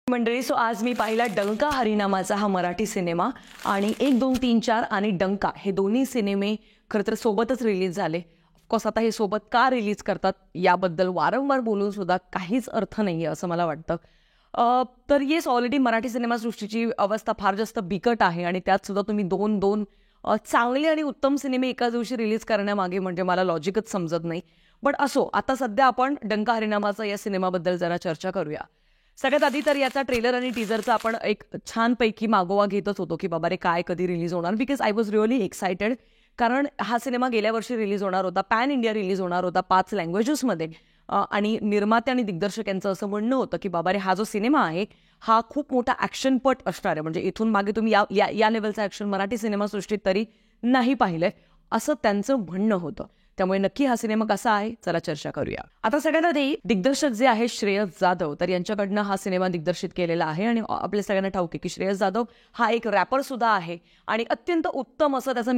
मंडळी, सो आज मी पाहिला डंका हरिनामाचा हा मराठी सिनेमा आणि 1, 2, 3, 4 आणि डंका हे दोन्ही सिनेमे खरं तर सोबतच रिलीज झाले. ऑफकोर्स आता हे सोबत का रिलीज करतात याबद्दल वारंवार बोलून सुद्धा काहीच अर्थ नाही आहे असं मला वाटतं. तर येस, ऑलरेडी मराठी सिनेमासृष्टीची अवस्था फार जास्त बिकट आहे आणि त्यात सुद्धा तुम्ही दोन चांगले आणि उत्तम सिनेमे एकाच दिवशी रिलीज करण्यामागे म्हणजे मला लॉजिकच समजत नाही. बट असो, आता सध्या आपण डंका हरिनामाचा या सिनेमाबद्दल जरा चर्चा करूया. सगळ्यात आधी तर याचा ट्रेलर आणि टीजरचा आपण एक छानपैकी मागोवा घेतच होतो की बाबा रे काय कधी रिलीज होणार, because I was really excited. कारण हा सिनेमा गेल्या वर्षी रिलीज होणार होता, पॅन इंडिया रिलीज होणार होता 5 लँग्वेजेसमध्ये. आणि निर्माते आणि दिग्दर्शक यांचं असं म्हणणं होतं की बाबा रे हा जो सिनेमा आहे हा खूप मोठा ॲक्शनपट असणार आहे, म्हणजे इथून मागे तुम्ही या लेवलचं ॲक्शन मराठी सिनेमासृष्टीत तरी नाही पाहिलंय असं त्यांचं म्हणणं होतं. त्यामुळे नक्की हा सिनेमा कसा आहे चला चर्चा करूया. आता सगळ्यात आधी दिग्दर्शक जे आहे श्रेयस जाधव, तर यांच्याकडनं हा सिनेमा दिग्दर्शित केलेला आहे. आणि आपल्या सगळ्यांना ठाऊक आहे की श्रेयस जाधव हा एक रॅपर सुद्धा आहे आणि अत्यंत उत्तम असं त्याचं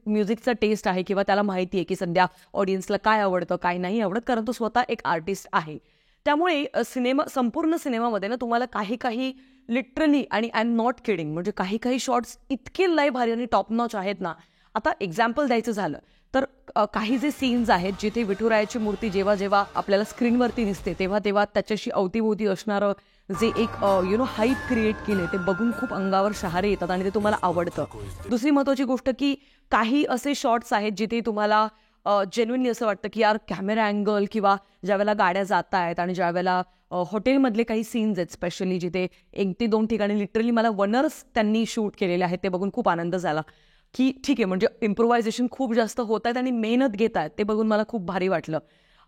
म्युझिकचा टेस्ट आहे किंवा त्याला माहिती आहे की सध्या ऑडियन्सला काय आवडतं काय नाही आवडत, कारण तो स्वतः एक आर्टिस्ट आहे. त्यामुळे संपूर्ण सिनेमामध्ये ना तुम्हाला काही लिटरली, आणि आय एम नॉट किडिंग, म्हणजे काही शॉट्स इतके लय भारी आणि टॉप नॉच आहेत ना. आता एक्झाम्पल द्यायचं झालं तर काही जे सीन्स आहेत जिथे विठुरायाची मूर्ती जेव्हा आपल्याला स्क्रीनवरती दिसते तेव्हा त्याच्याशी अवतीभोवती असणारं जे एक हाईप क्रिएट केले ते बघून खूप अंगावर शहारे येतात आणि ते तुम्हाला आवडतं. दुसरी महत्त्वाची गोष्ट की काही असे शॉट्स आहेत जिथे तुम्हाला जेन्युइनली असं वाटतं की यार कॅमेरा अँगल किंवा ज्यावेळेला गाड्या जात आहेत आणि ज्यावेळेला हॉटेलमधले काही सीन्स आहेत स्पेशली जिथे 1 ते 2 ठिकाणी लिटरली मला वनर्स त्यांनी शूट केलेले आहेत ते बघून खूप आनंद झाला की ठीक आहे, म्हणजे इम्प्रोव्हायझेशन खूप जास्त होत आहेत आणि मेहनत घेत आहेत ते बघून मला खूप भारी वाटलं.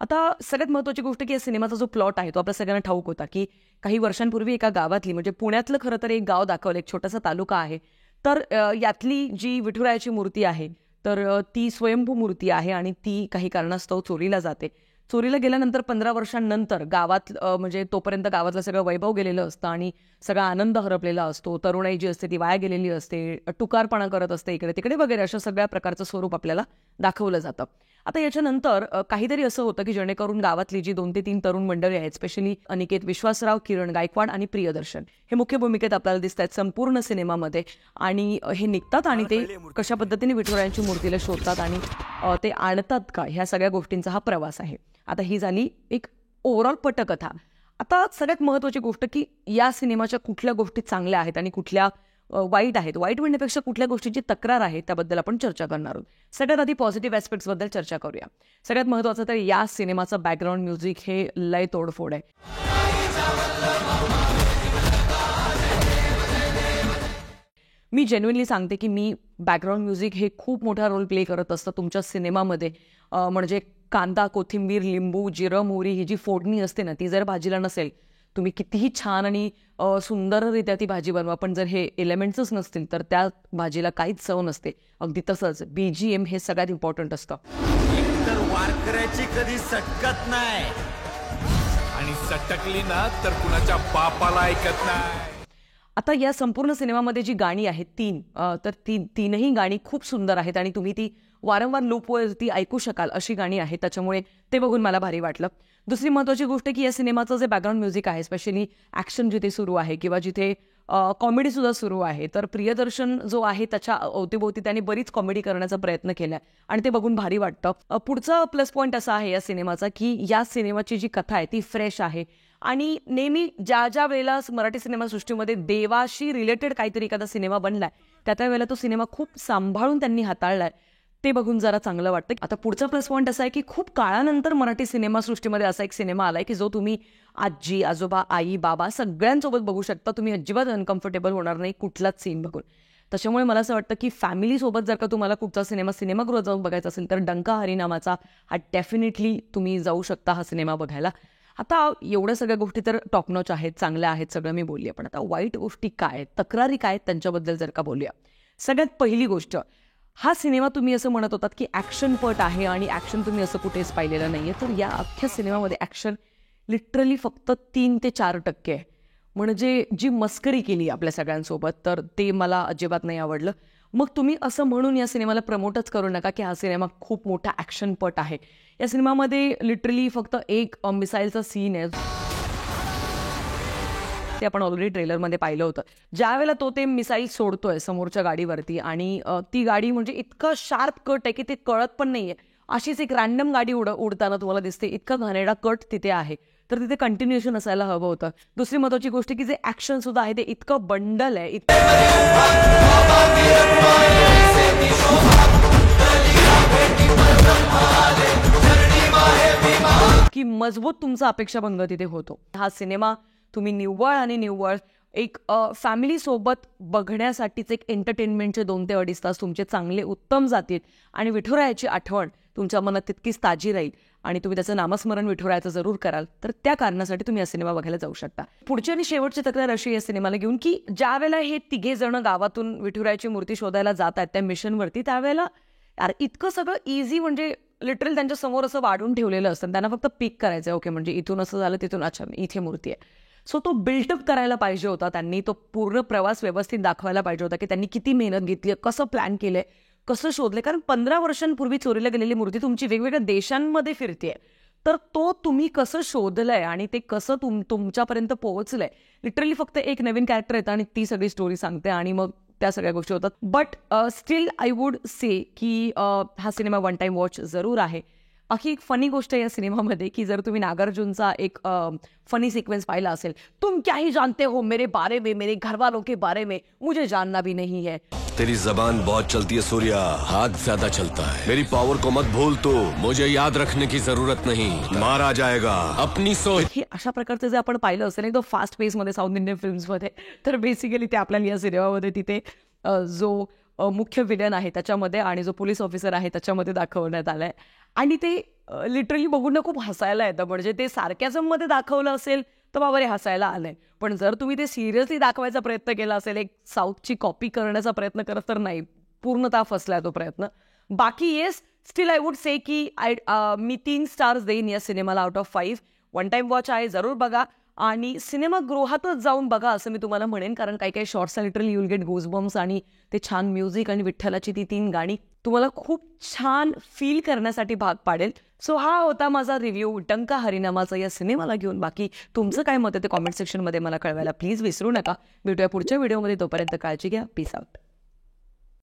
आता सगळ्यात महत्त्वाची गोष्ट की या सिनेमाचा जो प्लॉट आहे तो आपल्या सगळ्यांना ठाऊक होता की काही वर्षांपूर्वी एका गावातली, म्हणजे पुण्यातलं खरं तर एक गाव दाखवलं, एक छोटासा तालुका आहे. तर यातली जी विठुरायाची मूर्ती आहे तर ती स्वयंभू मूर्ती आहे आणि ती काही कारणास्तव चोरीला जाते. चोरीला गेल्यानंतर 15 वर्षांनंतर गावात म्हणजे तोपर्यंत गावातलं सगळं वैभव गेलेलं असतं आणि सगळा आनंद हरपलेला असतो. तरुणाई जी असते ती वाया गेलेली असते, टुकारपणा करत असते इकडे तिकडे वगैरे, अशा सगळ्या प्रकारचं स्वरूप आपल्याला दाखवलं जातं. आता याच्यानंतर काहीतरी असं होतं की जेणेकरून गावातली जी 2 ते 3 तरुण मंडळी आहेत, स्पेशली अनिकेत विश्वासराव, किरण गायकवाड आणि प्रियदर्शन, हे मुख्य भूमिकेत आपल्याला दिसत आहेत संपूर्ण सिनेमामध्ये. आणि हे निघतात आणि ते कशा पद्धतीने विठुरायांची मूर्तीला शोधतात आणि ते आणतात का, ह्या सगळ्या गोष्टींचा हा प्रवास आहे. आता ही झाली एक ओव्हरऑल पटकथा. आता सगळ्यात महत्त्वाची गोष्ट की या सिनेमाच्या कुठल्या गोष्टी चांगल्या आहेत आणि कुठल्या वाईट आहेत. वाईट म्हणण्यापेक्षा कुठल्या गोष्टींची तक्रार आहे त्याबद्दल आपण चर्चा करणार आहोत. सगळ्यात आधी पॉझिटिव्ह ॲस्पेक्ट्सबद्दल चर्चा करूया. सगळ्यात महत्त्वाचं तर या सिनेमाचं बॅकग्राऊंड म्युझिक हे लय तोडफोड आहे. मी जेन्युइनली सांगते की मी बॅकग्राऊंड म्युझिक हे खूप मोठा रोल प्ले करत असतं तुमच्या सिनेमामध्ये. म्हणजे कांदा, कोथिंबीर, लिंबू, जिरं, मोहरी ही जी फोडणी असते ना ती जर भाजीला नसेल, तुम्ही कितीही छान आणि सुंदररित्या ती भाजी बनवा, पण जर हे एलिमेंट्सच नसतील तर त्या भाजीला काहीच चव नसते. अगदी तसंच BGM हे सगळ्यात इम्पॉर्टंट असतं. तर वारकऱ्याची कधी सटकत नाही आणि सटकली ना तर कुणाच्या बापाला ऐकत नाही. आता या संपूर्ण सिनेमामध्ये जी गाणी आहेत तर तीनही गाणी खूप सुंदर आहेत आणि तुम्ही ती वारंवार लूपवरती ऐकू शकाल अशी गाणी आहेत. त्याच्यामुळे ते बघून मला भारी वाटलं. दुसरी महत्त्वाची गोष्ट की या सिनेमाचं जे बॅकग्राऊंड म्युझिक आहे, स्पेशली ॲक्शन जिथे सुरू आहे किंवा जिथे कॉमेडीसुद्धा सुरू आहे, तर प्रियदर्शन जो आहे त्याच्या अवतीभोवती त्याने बरीच कॉमेडी करण्याचा प्रयत्न केला आणि ते बघून भारी वाटतं. पुढचा प्लस पॉईंट असा आहे या सिनेमाचा की या सिनेमाची जी कथा आहे ती फ्रेश आहे आणि नेहमी ज्या वेळेला मराठी सिनेमासृष्टीमध्ये देवाशी रिलेटेड काहीतरी एखादा सिनेमा बनलाय त्या वेळेला तो सिनेमा खूप सांभाळून त्यांनी हाताळलाय, ते बघून जरा चांगलं वाटतं. आता पुढचा प्लस पॉईंट असा आहे की खूप काळानंतर मराठी सिनेमासृष्टीमध्ये असा एक सिनेमा आलाय की जो तुम्ही आजी, आजोबा, आई, बाबा सगळ्यांसोबत बघू शकता. तुम्ही अजिबात अनकम्फर्टेबल होणार नाही कुठलाच सीन बघून. त्याच्यामुळे मला असं वाटतं की फॅमिलीसोबत जर का तुम्हाला कुठचा सिनेमागृहात जाऊन बघायचा असेल तर डंका हरिनामाचा हा डेफिनेटली तुम्ही जाऊ शकता हा सिनेमा बघायला. आता एवढ्या सगळ्या गोष्टी तर टॉपनॉच आहेत, चांगल्या आहेत, सगळं मी बोलली. पण आता वाईट गोष्टी काय, तक्रारी काय त्यांच्याबद्दल जर का बोलूया. सगळ्यात पहिली गोष्ट, हा सिनेमा तुम्ही असं म्हणत होतात की ॲक्शनपट आहे आणि ॲक्शन तुम्ही असं कुठेच पाहिलेलं नाही आहे, तर या अख्ख्या सिनेमामध्ये ॲक्शन लिटरली फक्त 3 ते 4% आहे. म्हणजे जी मस्करी केली आपल्या सगळ्यांसोबत तर ते मला अजिबात नाही आवडलं. मग तुम्ही असं म्हणून या सिनेमाला प्रमोटच करू नका की हा सिनेमा खूप मोठा ॲक्शनपट आहे. या सिनेमामध्ये लिटरली फक्त एक मिसाईलचा सीन आहे, ते आपण ऑलरेडी ट्रेलरमध्ये पाहिलं होतं. ज्यावेळेला तो ते मिसाईल सोडतोय समोरच्या गाडीवरती आणि ती गाडी म्हणजे इतकं शार्प कट आहे की ते कळत पण नाहीये. अशीच एक रॅन्डम गाडी उडताना तुम्हाला दिसते. इतका घाणेरडा कट तिथे आहे. तर तिथे कंटिन्युएशन असायला हवं होतं. दुसरी महत्वाची गोष्ट की जे ऍक्शन सुद्धा आहे ते इतकं बंडल आहे, की मजबूत तुमचा अपेक्षाभंग तिथे होतो. हा सिनेमा तुम्ही निव्वळ एक फॅमिली सोबत बघण्यासाठीच एक एंटरटेनमेंटचे 2 ते 2.5 तास तुमचे चांगले उत्तम जातील आणि विठुरायाची आठवण तुमच्या मनात तितकीच ताजी राहील आणि तुम्ही त्याचं नामस्मरण विठुरायाचं जरूर कराल. तर त्या कारणासाठी तुम्ही हा सिनेमा बघायला जाऊ शकता. पुढची आणि शेवटची तक्रार अशी या सिनेमाला घेऊन की ज्या वेळेला हे 3 जण गावातून विठुरायाची मूर्ती शोधायला जात आहेत त्या मिशनवरती, त्यावेळेला यार इतकं सगळं इझी, म्हणजे लिटरली त्यांच्या समोर असं वाढून ठेवलेलं असतं. त्यांना फक्त पिक करायचं, ओके म्हणजे इथून असं झालं, तिथून अच्छा इथे मूर्ती आहे. सो तो बिल्डअप करायला पाहिजे होता त्यांनी. तो पूर्ण प्रवास व्यवस्थित दाखवायला पाहिजे होता की त्यांनी किती मेहनत घेतली, कसं प्लॅन केलंय, कसं शोधलंय. कारण 15 वर्षांपूर्वी चोरीला गेलेली मूर्ती तुमची वेगवेगळ्या देशांमध्ये फिरतेय. तर तो तुम्ही कसं शोधलंय आणि ते कसं तुमच्यापर्यंत पोहोचलंय. लिटरली फक्त एक नवीन कॅरेक्टर येतं आणि ती सगळी स्टोरी सांगते आणि मग त्या सगळ्या गोष्टी होतात. But still I would say की हा सिनेमा वन टाइम वॉच जरूर आहे. बाकी एक फनी गोष्ट आहे या सिनेमामध्ये की जर तुम्ही नागार्जुनचा एक फनी सिक्वेन्स पाहिला असेल, तुम क्या ही जानते हो मेरे बारे में, मेरे घरवालों के बारे में, मुझे जानना भी नहीं है. तेरी जबान बहुत चलती है सूर्या, हाथ ज्यादा चलता है. मेरी पावर को मत भूल तू, मुझे याद रखने की जरूरत नहीं, मारा जाएगा अपनी सोच. हे अशा प्रकारचं जे आपण पाहिलं असेल एकदम फास्ट पेसमध्ये साऊथ इंडियन फिल्म्समध्ये, तर बेसिकली ते आपल्याला या सिनेमामध्ये तिथे जो मुख्य विलन आहे त्याच्यामध्ये आणि जो पोलीस ऑफिसर आहे त्याच्यामध्ये दाखवण्यात आलाय. आणि ते लिटरली बघून ना खूप हसायला येतं. म्हणजे ते सार्कॅझममध्ये दाखवलं असेल तर बाबा हसायला आलंय, पण जर तुम्ही ते सिरियसली दाखवायचा प्रयत्न केला असेल, एक साऊथची कॉपी करण्याचा प्रयत्न करत, तर नाही, पूर्णतः फसलाय तो प्रयत्न. बाकी yes, still I would say की मी 3 स्टार्स देईन या सिनेमाला out of 5. One time watch आहे, जरूर बघा आणि सिनेमागृहातच जाऊन बघा असं मी तुम्हाला म्हणेन. कारण काही काही shorts literally you'll gate goosebumps आणि ते छान म्युझिक आणि विठ्ठलाची ती 3 गाणी तुम्हाला खूप छान फील करण्यासाठी भाग पाडेल. सो हा होता माझा रिव्ह्यू डंका हरिनामाचा या सिनेमाला घेऊन. बाकी तुमचं काय मत आहे ते कॉमेंट सेक्शनमध्ये मला कळवायला प्लीज विसरू नका. भेटूया पुढच्या व्हिडिओमध्ये. तोपर्यंत काळजी घ्या. Peace out.